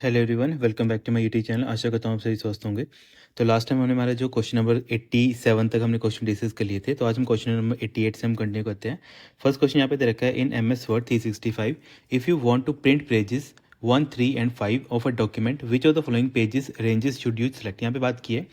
Hello everyone, welcome back to my YouTube channel. आशा करता हूँ आप सभी स्वस्थ होंगे। तो लास्ट टाइम हमने हमारा जो क्वेश्चन नंबर 87 तक हमने क्वेश्चन डिस्कस कर लिए थे, तो आज हम क्वेश्चन नंबर 88 से हम कंटिन्यू करते हैं। फर्स्ट क्वेश्चन यहाँ पे दे रखा है, in MS Word 365 if you want to print pages 1, 3 and 5 of a document which of the following pages ranges should use select. यहाँ पे बात की है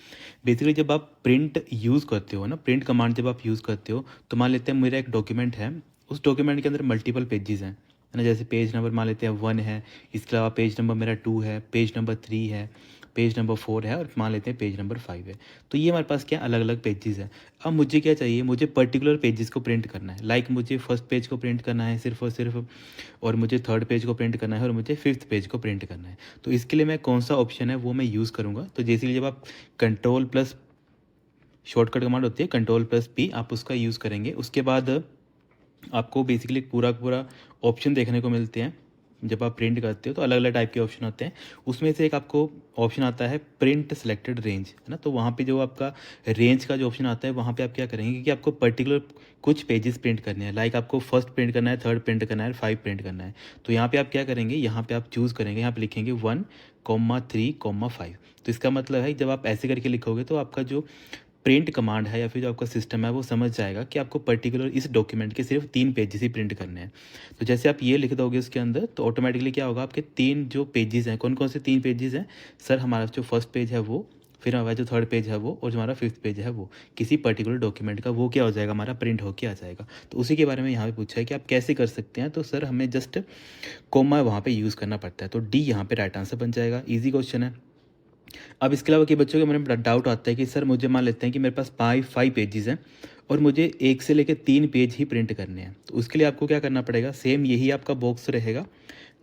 बेसिकली जब आप प्रिंट यूज़ करते हो ना, प्रिंट कमांड जब आप यूज़ करते हो तो मान लेते हैं मेरा एक डॉक्यूमेंट है, उस डॉक्यूमेंट के अंदर मल्टीपल पेजेस हैं, है ना। जैसे पेज नंबर मान लेते हैं 1 है, इसके अलावा पेज नंबर मेरा 2 है, पेज नंबर 3 है, पेज नंबर 4 है और मान लेते हैं पेज नंबर 5 है। तो ये हमारे पास क्या अलग अलग पेजेस हैं। अब मुझे क्या चाहिए, मुझे पर्टिकुलर पेजेस को प्रिंट करना है। लाइक मुझे फर्स्ट पेज को प्रिंट करना है सिर्फ और सिर्फ, और मुझे थर्ड पेज को प्रिंट करना है, और मुझे फिफ्थ पेज को प्रिंट करना है। तो इसके लिए मैं कौन सा ऑप्शन है वो मैं यूज़ करूँगा। तो जैसे जब आप कंट्रोल प्लस शॉर्टकट कमांड होती है Ctrl+P, आप उसका यूज़ करेंगे। उसके बाद आपको बेसिकली पूरा पूरा ऑप्शन देखने को मिलते हैं। जब आप प्रिंट करते हो तो अलग अलग टाइप के ऑप्शन होते हैं। उसमें से एक आपको ऑप्शन आता है प्रिंट सेलेक्टेड रेंज, है ना। तो वहाँ पे जो आपका रेंज का जो ऑप्शन आता है, वहाँ पे आप क्या करेंगे कि आपको पर्टिकुलर कुछ पेजेस प्रिंट करने हैं। लाइक आपको फर्स्ट प्रिंट करना है, थर्ड प्रिंट करना है, 5 प्रिंट करना है। तो यहाँ पे आप क्या करेंगे, यहाँ पे आप चूज़ करेंगे, यहाँ पे लिखेंगे 1,3,5। तो इसका मतलब है जब आप ऐसे करके लिखोगे तो आपका जो प्रिंट कमांड है या फिर जो आपका सिस्टम है वो समझ जाएगा कि आपको पर्टिकुलर इस डॉक्यूमेंट के सिर्फ 3 पेजेस ही प्रिंट करने हैं। तो जैसे आप ये लिख दोगे उसके अंदर, तो ऑटोमेटिकली क्या होगा, आपके 3 जो पेजेस हैं, कौन कौन से 3 पेजेस हैं सर, हमारा जो फर्स्ट पेज है वो, फिर हमारा जो थर्ड पेज है वो, और जो हमारा फिफ्थ पेज है वो, किसी पर्टिकुलर डॉक्यूमेंट का वो क्या हो जाएगा, हमारा प्रिंट होके आ जाएगा। तो उसी के बारे में यहाँ पे पूछा है कि आप कैसे कर सकते हैं। तो सर हमें जस्ट कोमा वहाँ पे यूज़ करना पड़ता है। तो डी यहाँ पे राइट आंसर बन जाएगा। ईजी क्वेश्चन है। अब इसके अलावा कई बच्चों के मन में डाउट आता है कि सर मुझे मान लेते हैं कि मेरे पास 5 पेजेस हैं और मुझे 1 से लेकर 3 पेज ही प्रिंट करने हैं। तो उसके लिए आपको क्या करना पड़ेगा, सेम यही आपका बॉक्स रहेगा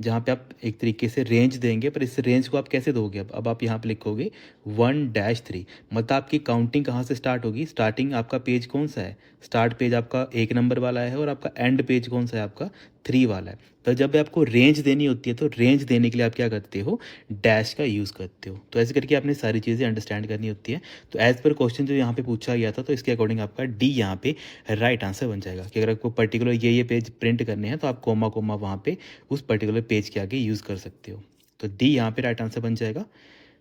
जहाँ पे आप एक तरीके से रेंज देंगे। पर इस रेंज को आप कैसे दोगे, अब आप यहाँ पे लिखोगे 1-3, मतलब आपकी काउंटिंग कहाँ से स्टार्ट होगी। स्टार्टिंग आपका पेज कौन सा है, स्टार्ट पेज आपका 1 नंबर वाला है, और आपका एंड पेज कौन सा है, आपका 3 वाला है। तो जब आपको रेंज देनी होती है तो रेंज देने के लिए आप क्या करते हो, डैश का यूज़ करते हो। तो ऐसे करके आपने सारी चीज़ें अंडरस्टैंड करनी होती है। तो एज़ पर क्वेश्चन जो यहाँ पे पूछा गया था, तो इसके अकॉर्डिंग आपका डी यहाँ पे राइट आंसर बन जाएगा कि अगर आपको पर्टिकुलर ये पेज प्रिंट करने हैं तो आप कोमा कोमा वहाँ पे उस पर्टिकुलर पेज के आगे यूज़ कर सकते हो। तो डी यहाँ पे राइट आंसर बन जाएगा।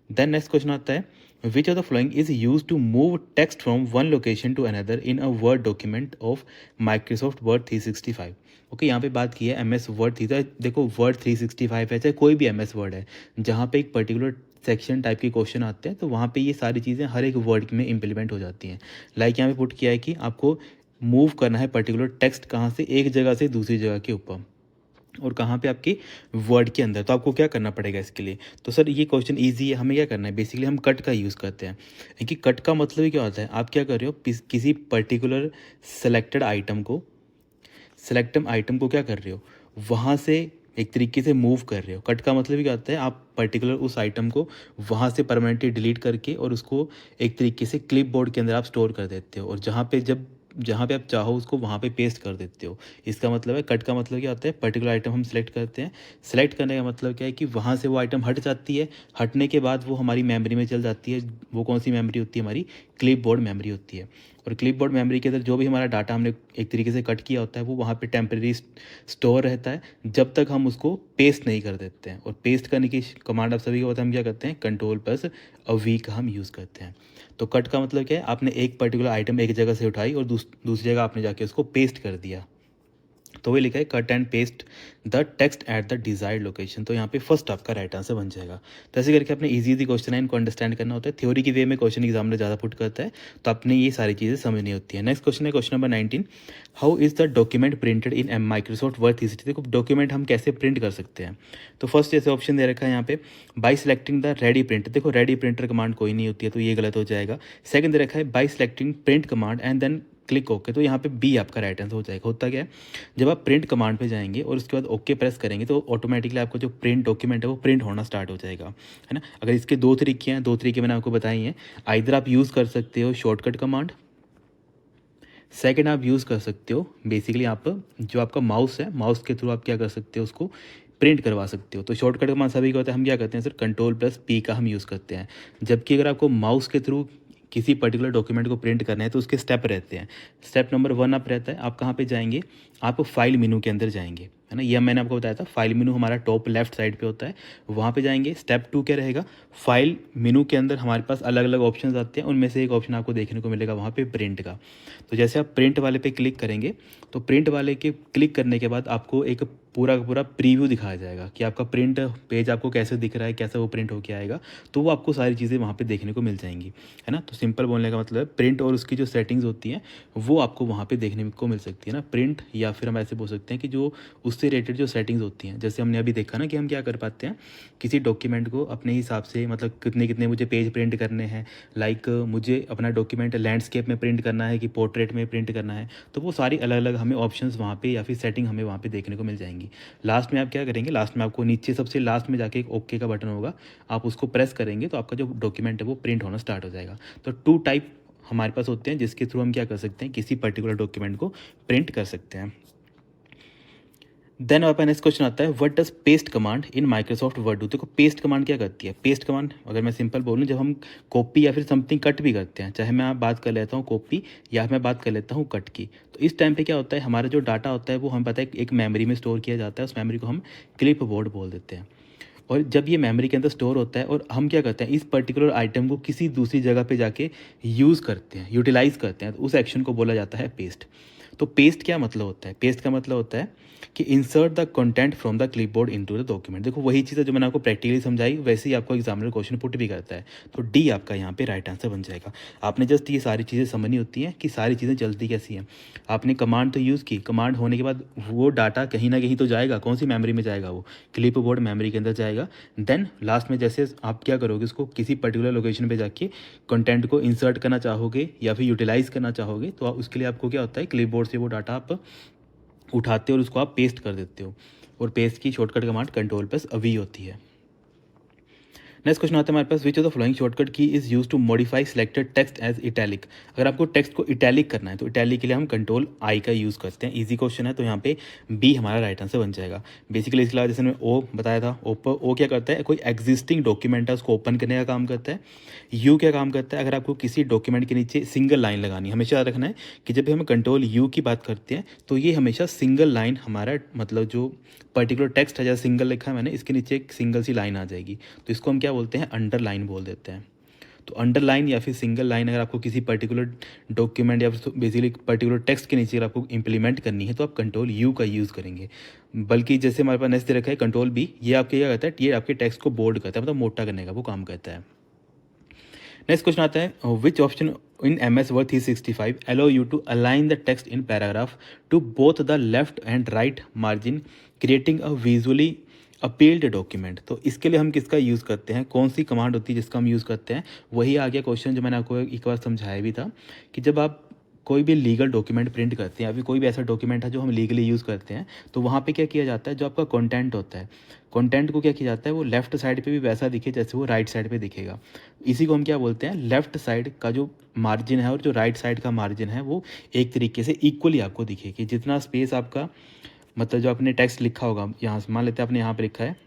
देन नेक्स्ट क्वेश्चन आता है, which of the following is use to move text from one location to another in a Word document of Microsoft Word 365। Okay, यहाँ पे बात की है MS वर्ड थी। तो देखो वर्ड 365 है, चाहे कोई भी MS वर्ड है, जहाँ पे एक पर्टिकुलर सेक्शन टाइप के क्वेश्चन आते हैं तो वहाँ पे ये सारी चीज़ें हर एक वर्ड में इंप्लीमेंट हो जाती हैं। लाइक यहाँ पे पुट किया है कि आपको मूव करना है पर्टिकुलर टेक्स्ट कहाँ से, एक जगह से दूसरी जगह के ऊपर, और कहाँ पे आपके वर्ड के अंदर। तो आपको क्या करना पड़ेगा इसके लिए। तो सर ये क्वेश्चन इजी है, हमें क्या करना है, बेसिकली हम कट का यूज़ करते हैं। क्योंकि कट का मतलब ही क्या होता है, आप क्या कर रहे हो, किसी पर्टिकुलर सेलेक्टेड आइटम को क्या कर रहे हो, वहाँ से एक तरीके से मूव कर रहे हो। कट का मतलब ही क्या होता है, आप पर्टिकुलर उस आइटम को वहाँ से परमानेंटली डिलीट करके और उसको एक तरीके से क्लिप बोर्ड के अंदर आप स्टोर कर देते हो, और जहाँ पे आप चाहो उसको वहाँ पे पेस्ट कर देते हो। इसका मतलब है कट का मतलब क्या होता है, पर्टिकुलर आइटम हम सेलेक्ट करते हैं। सेलेक्ट करने का मतलब क्या है कि वहाँ से वो आइटम हट जाती है, हटने के बाद वो हमारी मेमोरी में चल जाती है। वो कौन सी मेमोरी होती है, हमारी क्लिप बोर्ड मेमोरी होती है। और क्लिप बोर्ड मेमोरी के अंदर जो भी हमारा डाटा हमने एक तरीके से कट किया होता है वो वहाँ पे टेम्परेरी स्टोर रहता है, जब तक हम उसको पेस्ट नहीं कर देते हैं। और पेस्ट करने की कमांड आप सभी को पता है, हम क्या करते हैं, Ctrl+V का हम यूज़ करते हैं। तो कट का मतलब क्या है, आपने एक पर्टिकुलर आइटम एक जगह से उठाई और दूसरी जगह आपने जाके उसको पेस्ट कर दिया। तो वही लिखा है cut and paste the text at the desired location. तो यहाँ पे फर्स्ट आपका राइट आंसर बन जाएगा। तो ऐसे करके अपने इजी क्वेश्चन है, इनको अंडरस्टैंड करना होता है। थ्योरी की वे में क्वेश्चन एग्जाम में ज़्यादा पुट करता है, तो आपने ये सारी चीज़ें समझनी होती है। नेक्स्ट क्वेश्चन है question number 19, how is the document printed in Microsoft Word 365। देखो डॉक्यूमेंट हम कैसे प्रिंट कर सकते हैं। तो फर्स्ट जैसे ऑप्शन दे रखा है यहाँ पे, by selecting the ready printer. देखो रेडी प्रिंटर कमांड कोई नहीं होती है, तो ये गलत हो जाएगा। सेकंड दे रखा है by selecting print command and then click okay. तो यहाँ पे बी आपका राइट आंसर हो जाएगा। होता क्या है, जब आप प्रिंट कमांड पे जाएंगे और उसके बाद ओके प्रेस करेंगे तो ऑटोमेटिकली आपका जो प्रिंट डॉक्यूमेंट है वो प्रिंट होना स्टार्ट हो जाएगा, है ना। अगर इसके दो तरीके हैं, दो तरीके मैंने आपको बताई हैं। आइदर आप यूज़ कर सकते हो शॉर्टकट कमांड, सेकंड आप यूज़ कर सकते हो बेसिकली आप जो आपका माउस है, माउस के थ्रू आप क्या कर सकते हो, उसको प्रिंट करवा सकते हो। तो शॉर्टकट कमांड सभी का होता है, हम क्या करते हैं सर, Ctrl+P का हम यूज़ करते हैं। जबकि अगर आपको माउस के थ्रू किसी पर्टिकुलर डॉक्यूमेंट को प्रिंट करना है तो उसके स्टेप रहते हैं। स्टेप नंबर 1 आप रहता है, आप कहाँ पे जाएंगे, आप फाइल मेनू के अंदर जाएंगे, है ना। यह मैंने आपको बताया था, फाइल मेनू हमारा टॉप लेफ्ट साइड पे होता है, वहाँ पे जाएंगे। स्टेप 2 क्या रहेगा, फाइल मेनू के अंदर हमारे पास अलग अलग ऑप्शन आते हैं, उनमें से एक ऑप्शन आपको देखने को मिलेगा वहाँ पे प्रिंट का। तो जैसे आप प्रिंट वाले पे क्लिक करेंगे तो प्रिंट वाले के क्लिक करने के बाद आपको एक पूरा का पूरा प्रीव्यू दिखाया जाएगा कि आपका प्रिंट पेज आपको कैसे दिख रहा है, कैसे वो प्रिंट होके आएगा। तो वो आपको सारी चीज़ें वहाँ पे देखने को मिल जाएंगी, है ना। तो सिंपल बोलने का मतलब है प्रिंट और उसकी जो सेटिंग्स होती हैं वो आपको वहाँ पे देखने को मिल सकती है ना। प्रिंट या फिर हम ऐसे बोल सकते हैं कि जो उससे रिलेटेड जो सेटिंग्स होती हैं, जैसे हमने अभी देखा ना कि हम क्या कर पाते हैं, किसी डॉक्यूमेंट को अपने हिसाब से, मतलब कितने कितने मुझे पेज प्रिंट करने हैं, लाइक मुझे अपना डॉक्यूमेंट लैंडस्केप में प्रिंट करना है कि पोर्ट्रेट में प्रिंट करना है, तो वो सारी अलग अलग हमें ऑप्शंस वहाँ पे या फिर सेटिंग हमें वहाँ पे देखने को मिल जाएंगी। लास्ट में आप क्या करेंगे, लास्ट में आपको नीचे सबसे लास्ट में जाके एक ओके का बटन होगा, आप उसको प्रेस करेंगे तो आपका जो डॉक्यूमेंट है वो प्रिंट होना स्टार्ट हो जाएगा। तो 2 टाइप हमारे पास होते हैं जिसके थ्रू हम क्या कर सकते हैं, किसी पर्टिकुलर डॉक्यूमेंट को प्रिंट कर सकते हैं। देन आपका नेक्स्ट क्वेश्चन आता है, what does paste command in Microsoft word do. देखो पेस्ट कमांड क्या करती है, पेस्ट कमांड अगर मैं सिंपल बोलूँ, जब हम कॉपी या फिर समथिंग कट भी करते हैं, चाहे मैं बात कर लेता हूँ कॉपी या मैं बात कर लेता हूँ कट की, तो इस टाइम पे क्या होता है, हमारा जो डाटा होता है वो हमें पता है एक मेमोरी में स्टोर किया जाता है, उस मेमोरी को हम क्लिप बोर्ड बोल देते हैं। और जब ये मेमोरी के अंदर स्टोर होता है और हम क्या करते हैं, इस पर्टिकुलर आइटम को किसी दूसरी जगह पे जाके यूज़ करते हैं, यूटिलाइज़ करते हैं, तो उस एक्शन को बोला जाता है पेस्ट। तो पेस्ट क्या मतलब होता है, पेस्ट का मतलब होता है कि insert the content from the clipboard into the document. देखो वही चीज़ है जो मैंने आपको प्रैक्टिकली समझाई, वैसे ही आपको एग्जामिनर क्वेश्चन पुट भी करता है। तो डी आपका यहाँ पे राइट आंसर बन जाएगा। आपने जस्ट ये सारी चीज़ें समझनी होती हैं कि सारी चीज़ें चलती कैसी हैं। आपने कमांड तो यूज़ की, कमांड होने के बाद वो डाटा कहीं ना कहीं तो जाएगा, कौन सी मेमोरी में जाएगा, वो क्लिप बोर्ड मेमोरी के अंदर जाएगा। देन लास्ट में जैसे आप क्या करोगे, उसको किसी पर्टिकुलर लोकेशन पे जाके कंटेंट को इंसर्ट करना चाहोगे या फिर यूटिलाइज करना चाहोगे, तो उसके लिए आपको क्या होता है, क्लिपबोर्ड से वो डाटा आप उठाते हो और उसको आप पेस्ट कर देते हो। और पेस्ट की शॉर्टकट कमांड कंट्रोल+V होती है। नेक्स्ट क्वेश्चन आता है हमारे पास, which of the following shortcut key is use to modify selected text as italic. अगर आपको टेक्स्ट को इटैलिक करना है तो इटैलिक के लिए हम Ctrl+I का यूज़ करते हैं। इजी क्वेश्चन है तो यहाँ पे बी हमारा राइट आंसर बन जाएगा। बेसिकली इसके अलावा जैसे मैंने ओ बताया था, ओ क्या करता है, कोई एग्जिस्टिंग डॉक्यूमेंट है उसको ओपन करने का काम करता है। यू क्या काम करता है, अगर आपको किसी डॉक्यूमेंट के नीचे सिंगल लाइन लगानी, हमेशा याद रखना है कि जब भी हम Ctrl+U की बात करते हैं तो ये हमेशा सिंगल लाइन, हमारा मतलब जो पर्टिकुलर टेक्स्ट है, जैसे सिंगल लिखा है मैंने, इसके नीचे एक सिंगल सी लाइन आ जाएगी, तो इसको हम क्या बोलते हैं, अंडरलाइन बोल देते हैं। तो अंडरलाइन या फिर सिंगल लाइन अगर आपको किसी पर्टिकुलर डॉक्यूमेंट या फिर बेसिकली पर्टिकुलर टेक्स्ट के नीचे अगर आपको इंप्लीमेंट करनी है तो आप Ctrl+U का यूज़ करेंगे। बल्कि जैसे हमारे पास नेक्स्ट दे रखा है Ctrl+B, ये आपके क्या करता है, ये आपके टेक्स्ट को बोल्ड करता है, मतलब मोटा करने का वो काम करता है। नेक्स्ट क्वेश्चन आता है, which option in MS Word 365 allow you to align the text in paragraph to both the left and right margin creating a visually appealed document. तो इसके लिए हम किसका यूज़ करते हैं, कौन सी कमांड होती है जिसका हम यूज़ करते हैं, वही आ गया क्वेश्चन जो मैंने आपको एक बार समझाया भी था कि जब आप कोई भी लीगल डॉक्यूमेंट प्रिंट करते हैं या फिर कोई भी ऐसा डॉक्यूमेंट है जो हम लीगली यूज़ करते हैं, तो वहाँ पे क्या किया जाता है, जो आपका कंटेंट होता है, कंटेंट को क्या किया जाता है, वो लेफ्ट साइड पे भी वैसा दिखे जैसे वो राइट साइड पे दिखेगा। इसी को हम क्या बोलते हैं, लेफ्ट साइड का जो मार्जिन है और जो राइट साइड का मार्जिन है वो एक तरीके से इक्वली आपको दिखे, कि जितना स्पेस आपका, मतलब जो आपने टेक्स्ट लिखा होगा, यहाँ से मान लेते हैं आपने यहाँ पे लिखा है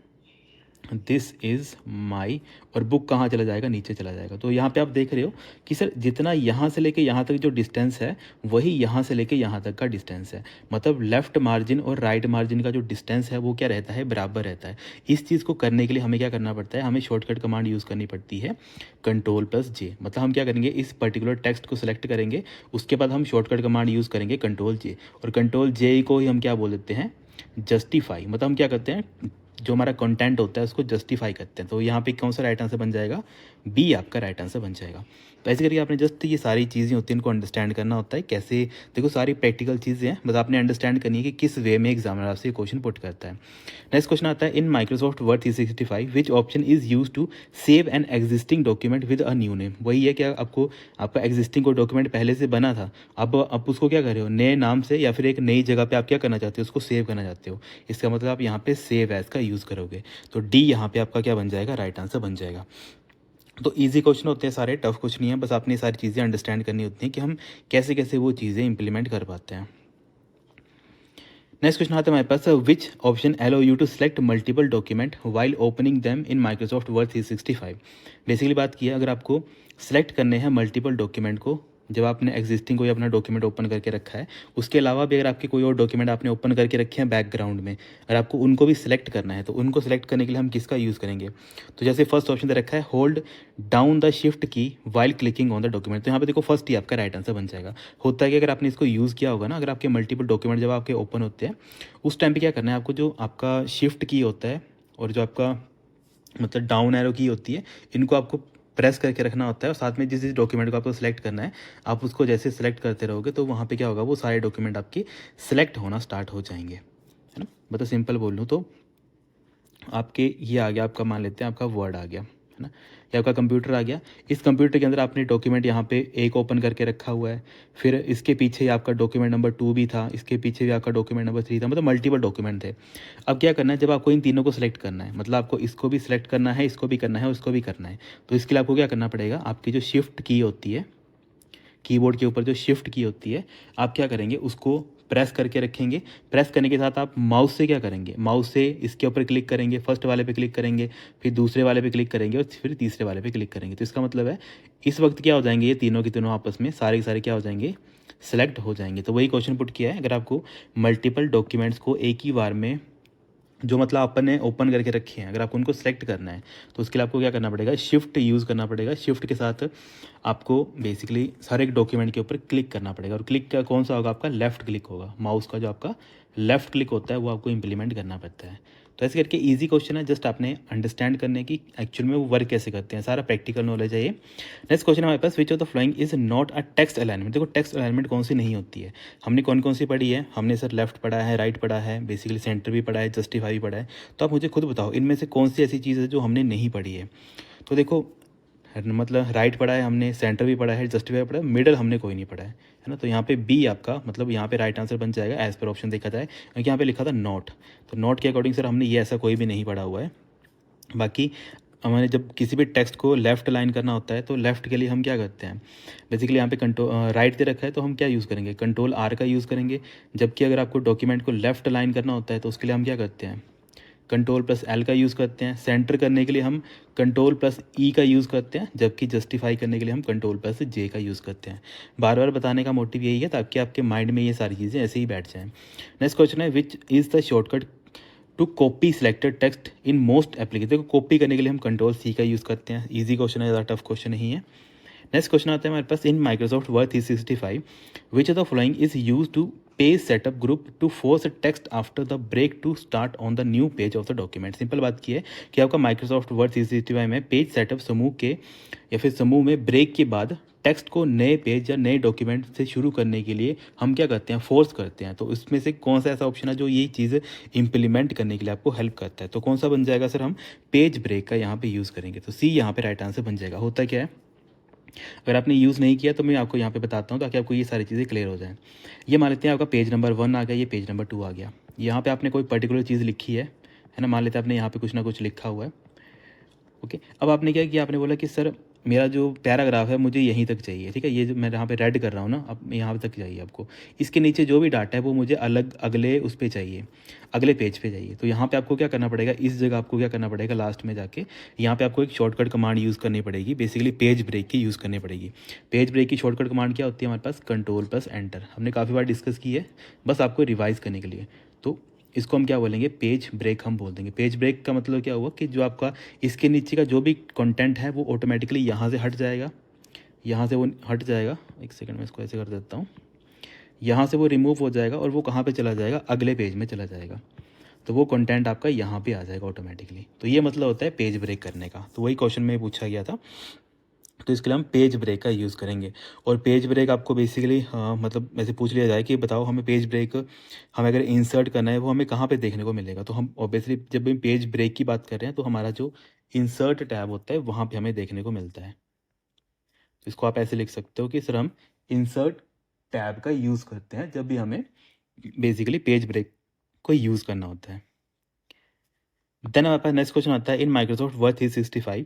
दिस इज़ माई, और बुक कहाँ चला जाएगा, नीचे चला जाएगा। तो यहाँ पे आप देख रहे हो कि सर जितना यहाँ से लेके यहाँ तक जो डिस्टेंस है वही यहाँ से लेके यहाँ तक का डिस्टेंस है, मतलब लेफ़्ट मार्जिन और राइट मार्जिन का जो डिस्टेंस है वो क्या रहता है, बराबर रहता है। इस चीज़ को करने के लिए हमें क्या करना पड़ता है, हमें शॉर्टकट कमांड यूज़ करनी पड़ती है Ctrl+J। मतलब हम क्या करेंगे, इस पर्टिकुलर टेक्स्ट को सिलेक्ट करेंगे, उसके बाद हम शॉर्टकट कमांड यूज़ करेंगे Ctrl+J, और Ctrl+J को ही हम क्या बोल देते हैं, जस्टिफाई। मतलब हम क्या करते हैं, जो हमारा कंटेंट होता है उसको जस्टिफाई करते हैं। तो यहाँ पे कौन सा राइट आंसर बन जाएगा, बी आपका राइट आंसर बन जाएगा। तो ऐसे करके आपने जस्ट ये सारी चीज़ें होती हैं इनको अंडरस्टैंड करना होता है कैसे। देखो सारी प्रैक्टिकल चीज़ें हैं, बस आपने अंडरस्टैंड करनी है कि किस वे में एग्जामिनर आपसे क्वेश्चन पुट करता है। नेक्स्ट क्वेश्चन आता है, in Microsoft Word 365 which option is use to save an existing document with a new name. वही है कि आपको आपका एग्जिस्टिंग कोई डॉक्यूमेंट पहले से बना था, अब आप उसको क्या कर रहे हो, नए नाम से या फिर एक नई जगह पे आप क्या करना चाहते हो, उसको सेव करना चाहते हो। इसका मतलब आप यहाँ पे सेव एज का यूज़ करोगे। तो डी यहाँ पे आपका क्या बन जाएगा, राइट आंसर बन जाएगा। तो इजी क्वेश्चन होते हैं सारे, टफ कुछ नहीं है, बस आपने सारी चीज़ें अंडरस्टैंड करनी होती हैं कि हम कैसे कैसे वो चीज़ें इंप्लीमेंट कर पाते हैं। नेक्स्ट क्वेश्चन आता है हमारे पास, which option allow you to select multiple document while opening them in Microsoft Word 365। Basically बात की है, अगर आपको सेलेक्ट करने हैं मल्टीपल डॉक्यूमेंट को जब आपने एग्जिस्टिंग कोई अपना डॉक्यूमेंट ओपन करके रखा है, उसके अलावा भी अगर आपके कोई और डॉक्यूमेंट आपने ओपन करके रखे हैं बैकग्राउंड में, अगर आपको उनको भी सिलेक्ट करना है तो उनको सिलेक्ट करने के लिए हम किसका यूज़ करेंगे? तो जैसे फर्स्ट ऑप्शन दे रखा है, होल्ड डाउन द शिफ्ट की while clicking on the document. तो यहाँ पे देखो फर्स्ट ही आपका राइट आंसर बन जाएगा। होता है कि अगर आपने इसको यूज़ किया होगा ना, अगर आपके मल्टीपल डॉक्यूमेंट जब आपके ओपन होते हैं उस टाइम पे क्या करना है आपको, जो आपका शिफ्ट की होता है और जो आपका मतलब डाउन एरो की होती है, इनको आपको प्रेस करके रखना होता है और साथ में जिस जिस डॉक्यूमेंट को आपको सेलेक्ट करना है, आप उसको जैसे सेलेक्ट करते रहोगे तो वहाँ पे क्या होगा, वो सारे डॉक्यूमेंट आपकी सेलेक्ट होना स्टार्ट हो जाएंगे, है ना। मतलब सिंपल बोल लूँ तो आपके ये आ गया, आपका मान लेते हैं आपका वर्ड आ गया, है ना, या आपका कंप्यूटर आ गया। इस कंप्यूटर के अंदर आपने डॉक्यूमेंट यहाँ पे एक ओपन करके रखा हुआ है, फिर इसके पीछे आपका डॉक्यूमेंट नंबर 2 भी था, इसके पीछे भी आपका डॉक्यूमेंट नंबर 3 था, मतलब मल्टीपल डॉक्यूमेंट थे। अब क्या करना है, जब आपको इन तीनों को सिलेक्ट करना है, मतलब आपको इसको भी सिलेक्ट करना है, इसको भी करना है, उसको भी करना है, तो इसके लिए आपको क्या करना पड़ेगा, आपकी जो शिफ्ट की होती है कीबोर्ड के ऊपर, जो शिफ्ट की होती है, आप क्या करेंगे, उसको प्रेस करके रखेंगे। प्रेस करने के साथ आप माउस से क्या करेंगे, माउस से इसके ऊपर क्लिक करेंगे, फर्स्ट वाले पे क्लिक करेंगे, फिर दूसरे वाले पे क्लिक करेंगे और फिर तीसरे वाले पे क्लिक करेंगे। तो इसका मतलब है इस वक्त क्या हो जाएंगे, ये तीनों के तीनों आपस में सारे के सारे क्या हो जाएंगे, सेलेक्ट हो जाएंगे। तो वही क्वेश्चन पुट किया है, अगर आपको मल्टीपल डॉक्यूमेंट्स को एक ही बार में जो मतलब अपन ने ओपन करके रखे हैं, अगर आपको उनको सेलेक्ट करना है तो उसके लिए आपको क्या करना पड़ेगा, शिफ्ट यूज़ करना पड़ेगा। शिफ्ट के साथ आपको बेसिकली हर एक डॉक्यूमेंट के ऊपर क्लिक करना पड़ेगा, और क्लिक का कौन सा होगा, आपका लेफ्ट क्लिक होगा। माउस का जो आपका लेफ्ट क्लिक होता है वो आपको इंप्लीमेंट करना पड़ता है। तो ऐसे करके इजी क्वेश्चन है, जस्ट आपने अंडरस्टैंड करने की एक्चुअल में वो वर्क कैसे करते हैं, सारा प्रैक्टिकल नॉलेज है ये। नेक्स्ट क्वेश्चन हमारे पास, which of the following is not a text alignment. देखो टेक्स्ट अलाइनमेंट कौन सी नहीं होती है, हमने कौन कौन सी पढ़ी है, हमने सर लेफ्ट पढ़ा है, राइट पढ़ा है, बेसिकली सेंटर भी पढ़ा है, जस्टिफाई भी पढ़ा है। तो आप मुझे खुद बताओ इनमें से कौन सी ऐसी चीज़ है जो हमने नहीं पढ़ी है। तो देखो मतलब राइट पढ़ा है हमने, सेंटर भी पढ़ा है, जस्टिफाई पढ़ा है, मिडल हमने कोई नहीं पढ़ा है ना। तो यहाँ पे बी आपका मतलब यहाँ पे राइट आंसर बन जाएगा एज पर ऑप्शन देखा जाए, क्योंकि यहाँ पे लिखा था नॉट। तो नॉट के अकॉर्डिंग सर हमने ये ऐसा कोई भी नहीं पढ़ा हुआ है। बाकी हमारे जब किसी भी टेक्स्ट को लेफ़्ट लाइन करना होता है तो लेफ़्ट के लिए हम क्या करते हैं, बेसिकली यहाँ पे कंट्रोल राइट दे रखा है तो हम क्या यूज़ करेंगे, कंट्रोल आर का यूज़ करेंगे। जबकि अगर आपको डॉक्यूमेंट को लेफ़्ट लाइन करना होता है तो उसके लिए हम क्या करते हैं, कंट्रोल प्लस एल का यूज़ करते हैं। सेंटर करने के लिए हम कंट्रोल प्लस ई का यूज़ करते हैं, जबकि जस्टिफाई करने के लिए हम कंट्रोल प्लस जे का यूज़ करते हैं। बार बार बताने का मोटिव यही है ताकि आपके माइंड में ये सारी चीज़ें ऐसे ही बैठ जाएँ। नेक्स्ट क्वेश्चन है, which is the shortcut to copy selected text in most application. देखो कॉपी करने के लिए हम कंट्रोल सी का यूज़ करते हैं। ईजी क्वेश्चन है, ज़्यादा टफ क्वेश्चन नहीं है। नेक्स्ट क्वेश्चन आता है हमारे पास, in Microsoft Word 365 which of the following is use to page setup group to force text after the break to start on the new page of the document. Simple बात की है कि आपका Microsoft Word 365 में page setup समूह के या फिर समूह में ब्रेक के बाद टेक्स्ट को नए पेज या नए डॉक्यूमेंट से शुरू करने के लिए हम क्या करते हैं, फोर्स करते हैं। तो इसमें से कौन सा ऐसा ऑप्शन है जो ये चीज़ इंप्लीमेंट करने के लिए आपको हेल्प करता है, तो कौन सा बन जाएगा सर, हम पेज ब्रेक का यहाँ पे यूज़ करेंगे। तो सी यहाँ पे राइट आंसर बन जाएगा। होता क्या है, अगर आपने यूज़ नहीं किया तो मैं आपको यहाँ पे बताता हूँ ताकि आपको ये सारी चीज़ें क्लियर हो जाएँ। ये मान लेते हैं आपका पेज नंबर 1 आ गया, ये पेज नंबर 2 आ गया। यहाँ पे आपने कोई पर्टिकुलर चीज़ लिखी है ना, मान लेते हैं आपने यहाँ पे कुछ ना कुछ लिखा हुआ है। ओके, अब आपने क्या किया, आपने बोला कि सर मेरा जो पैराग्राफ है मुझे यहीं तक चाहिए, ठीक है, ये जो मैं यहाँ पे रेड कर रहा हूँ ना, अब यहाँ तक चाहिए आपको। इसके नीचे जो भी डाटा है वो मुझे अलग अगले उस पर चाहिए, अगले पेज पे चाहिए। तो यहाँ पे आपको क्या करना पड़ेगा, इस जगह आपको क्या करना पड़ेगा, लास्ट में जाके यहाँ पे आपको एक शॉर्टकट कमांड यूज़ करनी पड़ेगी, बेसिकली पेज ब्रेक की यूज़ करनी पड़ेगी। पेज ब्रेक की शॉर्टकट कमांड क्या होती है हमारे पास, कंट्रोल प्लस एंटर। हमने काफ़ी बार डिस्कस की है, बस आपको रिवाइज़ करने के लिए। तो इसको हम क्या बोलेंगे, पेज ब्रेक हम बोल देंगे। पेज ब्रेक का मतलब क्या हुआ कि जो आपका इसके नीचे का जो भी कंटेंट है वो ऑटोमेटिकली यहाँ से हट जाएगा, यहाँ से वो हट जाएगा। एक सेकंड में इसको ऐसे कर देता हूँ, यहाँ से वो रिमूव हो जाएगा और वो कहाँ पे चला जाएगा, अगले पेज में चला जाएगा। तो वो कंटेंट आपका यहाँ पे आ जाएगा ऑटोमेटिकली। तो ये मतलब होता है पेज ब्रेक करने का। तो वही क्वेश्चन में पूछा गया था, तो इसके लिए हम पेज ब्रेक का यूज़ करेंगे। और पेज ब्रेक आपको बेसिकली मतलब ऐसे पूछ लिया जाए कि बताओ हमें पेज ब्रेक हमें अगर इंसर्ट करना है वो हमें कहाँ पे देखने को मिलेगा, तो हम ऑब्वियसली जब हम पेज ब्रेक की बात कर रहे हैं तो हमारा जो इंसर्ट टैब होता है वहाँ पे हमें देखने को मिलता है। तो इसको आप ऐसे लिख सकते हो कि सर हम इंसर्ट टैब का यूज़ करते हैं जब भी हमें बेसिकली पेज ब्रेक को यूज़ करना होता है। देन हमारे पास नेक्स्ट क्वेश्चन आता है in Microsoft Word 365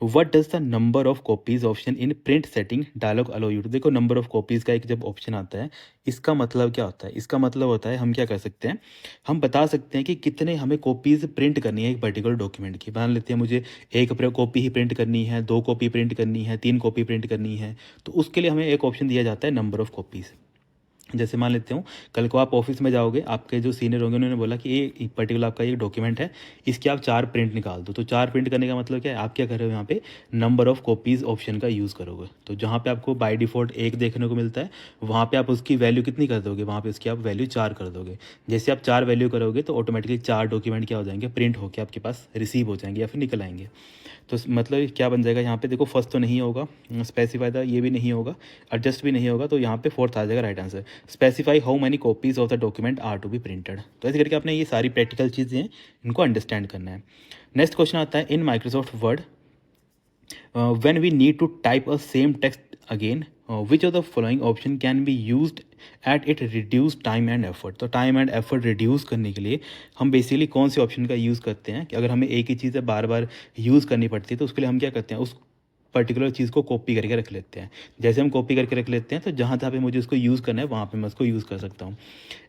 what does the number of copies option in print setting dialog allow you to. देखो नंबर ऑफ कॉपीज़ का एक जब ऑप्शन आता है, इसका मतलब क्या होता है, इसका मतलब होता है हम क्या कर सकते हैं, हम बता सकते हैं कि कितने हमें कॉपीज़ प्रिंट करनी है एक पर्टिकुलर डॉक्यूमेंट की। मान लेते हैं मुझे एक कॉपी ही प्रिंट करनी है, 2 कॉपी प्रिंट करनी है, 3 कॉपी प्रिंट करनी है, तो उसके लिए हमें एक ऑप्शन दिया जाता है नंबर ऑफ कॉपीज़। जैसे मान लेते हूँ कल को आप ऑफिस में जाओगे, आपके जो सीनियर होंगे उन्होंने बोला कि ये पर्टिकुलर आपका ये डॉक्यूमेंट है, इसके आप 4 प्रिंट निकाल दो। तो 4 प्रिंट करने का मतलब क्या है, आप क्या कर रहे हो यहाँ पे नंबर ऑफ कॉपीज़ ऑप्शन का यूज़ करोगे। तो जहाँ पे आपको बाय डिफ़ॉल्ट 1 देखने को मिलता है, वहाँ पे आप उसकी वैल्यू कितनी कर दोगे, वहाँ पे उसकी आप वैल्यू 4 कर दोगे। जैसे आप 4 वैल्यू करोगे तो ऑटोमेटिकली 4 डॉक्यूमेंट क्या हो जाएंगे, प्रिंट होकर आपके पास रिसीव हो जाएंगे या फिर निकल आएंगे। तो मतलब क्या बन जाएगा यहाँ पे, देखो फर्स्ट तो नहीं होगा स्पेसिफाई था, ये भी नहीं होगा, एडजस्ट भी नहीं होगा, तो यहाँ पे फोर्थ आ जाएगा right answer. Specify how many copies of the document are to be printed. तो ऐसे करके आपने ये सारी प्रैक्टिकल चीज़ें हैं, इनको अंडरस्टैंड करना है। नेक्स्ट क्वेश्चन आता है in Microsoft word when we need to type a same text again, which of the following option can be used at it reduce time and effort। तो टाइम एंड एफर्ट रिड्यूस करने के लिए हम basically कौन से option का use करते हैं कि अगर हमें एक ही चीज़ बार बार यूज़ करनी पड़ती है तो उसके लिए हम क्या करते हैं, उस पर्टिकुलर चीज़ को कॉपी करके रख लेते हैं। जैसे हम कॉपी करके रख लेते हैं तो जहाँ जहाँ पे मुझे उसको यूज़ करना है वहाँ पे मैं उसको यूज़ कर सकता हूँ।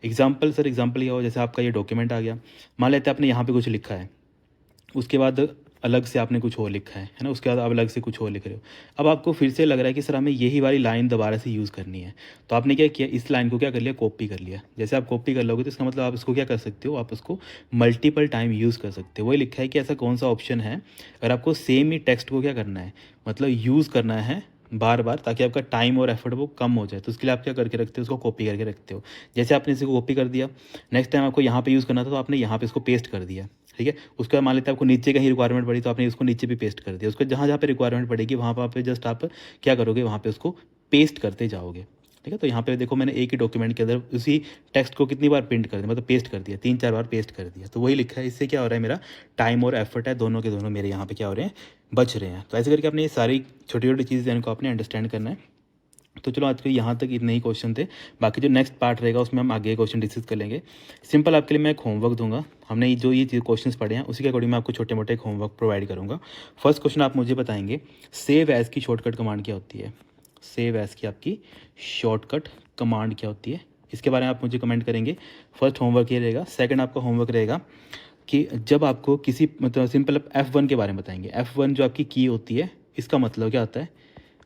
एग्जाम्पल सर, एग्जाम्पल क्या हो, जैसे आपका ये डॉक्यूमेंट आ गया, मान लेते हैं आपने यहाँ पे कुछ लिखा है, उसके बाद अलग से आपने कुछ और लिखा है ना, उसके बाद आप अलग से कुछ और लिख रहे हो। अब आपको फिर से लग रहा है कि सर हमें यही वाली लाइन दोबारा से यूज़ करनी है, तो आपने क्या किया, इस लाइन को क्या कर लिया, कॉपी कर लिया। जैसे आप कॉपी कर लोगे तो इसका मतलब आप इसको क्या कर सकते हो, आप उसको मल्टीपल टाइम यूज़ कर सकते हो। वही लिखा है कि ऐसा कौन सा ऑप्शन है अगर आपको सेम ही टेक्स्ट को क्या करना है, मतलब यूज़ करना है बार बार, ताकि आपका टाइम और एफर्ट वो कम हो जाए, तो उसके लिए आप क्या करके रखते हो, उसको कॉपी करके रखते हो। जैसे आपने इसी को कॉपी कर दिया, नेक्स्ट टाइम आपको यहाँ पे यूज़ करना था तो आपने यहाँ पे इसको पेस्ट कर दिया, ठीक है। उसके बाद मान लेते हैं आपको नीचे कहीं रिक्वायरमेंट पड़ी तो आपने उसको नीचे भी पेस्ट कर दिया। उसको जहाँ जहाँ पे रिक्वायरमेंट पड़ेगी वहाँ पे जस्ट आप क्या करोगे, वहाँ पे उसको पेस्ट करते जाओगे, ठीक है। तो यहाँ पे देखो मैंने एक ही डॉक्यूमेंट के अंदर उसी टेक्स्ट को कितनी बार प्रिंट कर दिया, मतलब पेस्ट कर दिया, 3-4 बार पेस्ट कर दिया। तो वही लिखा है, इससे क्या हो रहा है, मेरा टाइम और एफर्ट है दोनों के दोनों मेरे यहाँ पे क्या हो रहे हैं, बच रहे हैं। तो ऐसे करके आपने ये सारी छोटी छोटी चीज़ें इनको आपने अंडरस्टैंड करना है। तो चलो आज के यहाँ तक इतने ही क्वेश्चन थे, बाकी जो नेक्स्ट पार्ट रहेगा उसमें हम आगे क्वेश्चन डिस्कस कर लेंगे। सिंपल आपके लिए मैं एक होमवर्क दूंगा, हमने जो ये क्वेश्चन पढ़े हैं उसी के अकॉर्डिंग मैं आपको छोटे मोटे एक होमवर्क प्रोवाइड करूँगा। फर्स्ट क्वेश्चन आप मुझे बताएंगे सेव एज़ की शॉर्टकट कमांड क्या होती है, सेव एज़ की आपकी शॉर्टकट कमांड क्या होती है, इसके बारे में आप मुझे कमेंट करेंगे। फर्स्ट होमवर्क ये रहेगा। सेकंड आपका होमवर्क रहेगा कि जब आपको किसी मतलब सिंपल F1 के बारे में बताएंगे, F1 जो आपकी की होती है इसका मतलब क्या होता है,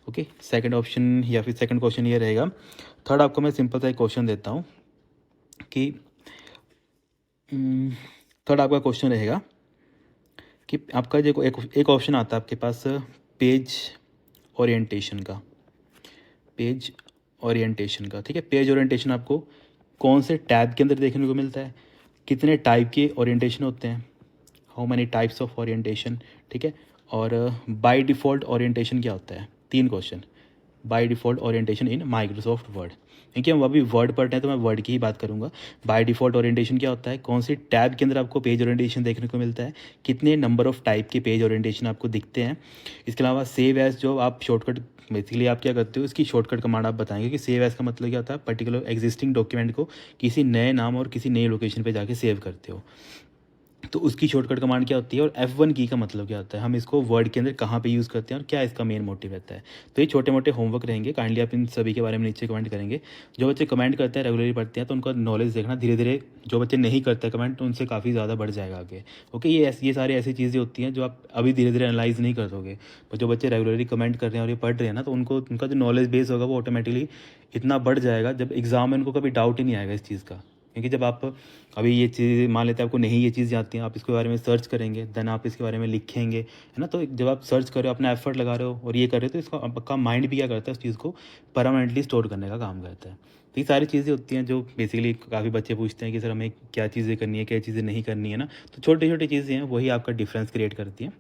ओके। सेकंड ऑप्शन या फिर सेकंड क्वेश्चन ये रहेगा। थर्ड आपको मैं सिंपल सा एक क्वेश्चन देता हूँ कि थर्ड आपका क्वेश्चन रहेगा कि आपका जो एक ऑप्शन आता है आपके पास पेज ओरिएंटेशन का, पेज ओरिएंटेशन का, ठीक है। पेज ओरिएंटेशन आपको कौन से टैब के अंदर देखने को मिलता है, कितने टाइप के ओरिएंटेशन होते हैं, how many types of orientation, ठीक है। और बाय डिफ़ॉल्ट ओरिएंटेशन क्या होता है, 3 question. By default orientation in Microsoft word, क्योंकि हम अभी वर्ड पढ़ रहे हैं तो मैं वर्ड की ही बात करूंगा। बाय डिफ़ॉल्ट ओरिएंटेशन क्या होता है, कौन सी टैब के अंदर आपको पेज ओरिएंटेशन देखने को मिलता है, कितने नंबर ऑफ टाइप के पेज ओरिएंटेशन आपको दिखते हैं। इसके अलावा सेव एज जो आप शॉर्टकट बेसिकली आप क्या करते हो, इसकी शॉर्टकट कमांड आप बताएंगे कि सेव एज का मतलब क्या होता है, पर्टिकुलर एग्जिस्टिंग डॉक्यूमेंट को किसी नए नाम और किसी नई लोकेशन पे जाके सेव करते हो, तो उसकी शॉर्टकट कमांड क्या होती है। और F1 की का मतलब क्या होता है, हम इसको वर्ड के अंदर कहाँ पे यूज़ करते हैं और क्या इसका मेन मोटिव रहता है। तो ये छोटे मोटे होमवर्क रहेंगे, काइंडली आप इन सभी के बारे में नीचे कमेंट करेंगे। जो बच्चे कमेंट करते हैं रेगुलरली पढ़ते हैं तो उनका नॉलेज देखना धीरे धीरे, जो बच्चे नहीं करते कमेंट तो उनसे काफ़ी ज़्यादा बढ़ जाएगा आगे, ओके। ये सारी ऐसी चीज़ें होती हैं जो आप अभी धीरे धीरे एनालाइज नहीं कर दोगे, पर जो बच्चे रेगुलरली कमेंट कर रहे हैं और ये पढ़ रहे हैं ना, तो उनको उनका जो नॉलेज बेस होगा वो ऑटोमेटिकली इतना बढ़ जाएगा, जब एग्ज़ाम में उनको कभी डाउट ही नहीं आएगा इस चीज़ का। क्योंकि जब आप अभी ये चीज़ मान लेते हैं आपको नहीं ये चीज़ आती है, आप इसके बारे में सर्च करेंगे, देन आप इसके बारे में लिखेंगे, है ना। तो जब आप सर्च कर रहे हो, अपना एफर्ट लगा रहे हो और ये कर रहे हो, तो इसका आपका माइंड भी क्या करता है, उस चीज़ को परमानेंटली स्टोर करने का काम करता है। तो ये सारी चीज़ें होती हैं जो बेसिकली काफ़ी बच्चे पूछते हैं कि सर हमें क्या चीज़ें करनी है, क्या चीज़ें नहीं करनी है ना। तो छोटी छोटी चीज़ें हैं वही आपका डिफरेंस क्रिएट करती हैं,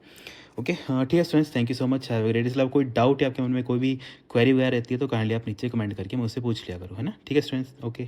ओके। हाँ ठीक है students, thank you so much, have a great. इसलिए कोई डाउट है आपके मन में, कोई भी क्वेरी वगैरह रहती है तो काइंडली आप नीचे कमेंट करके मुझसे पूछ लिया करो, है ना। ठीक है स्टूडेंट्स, ओके।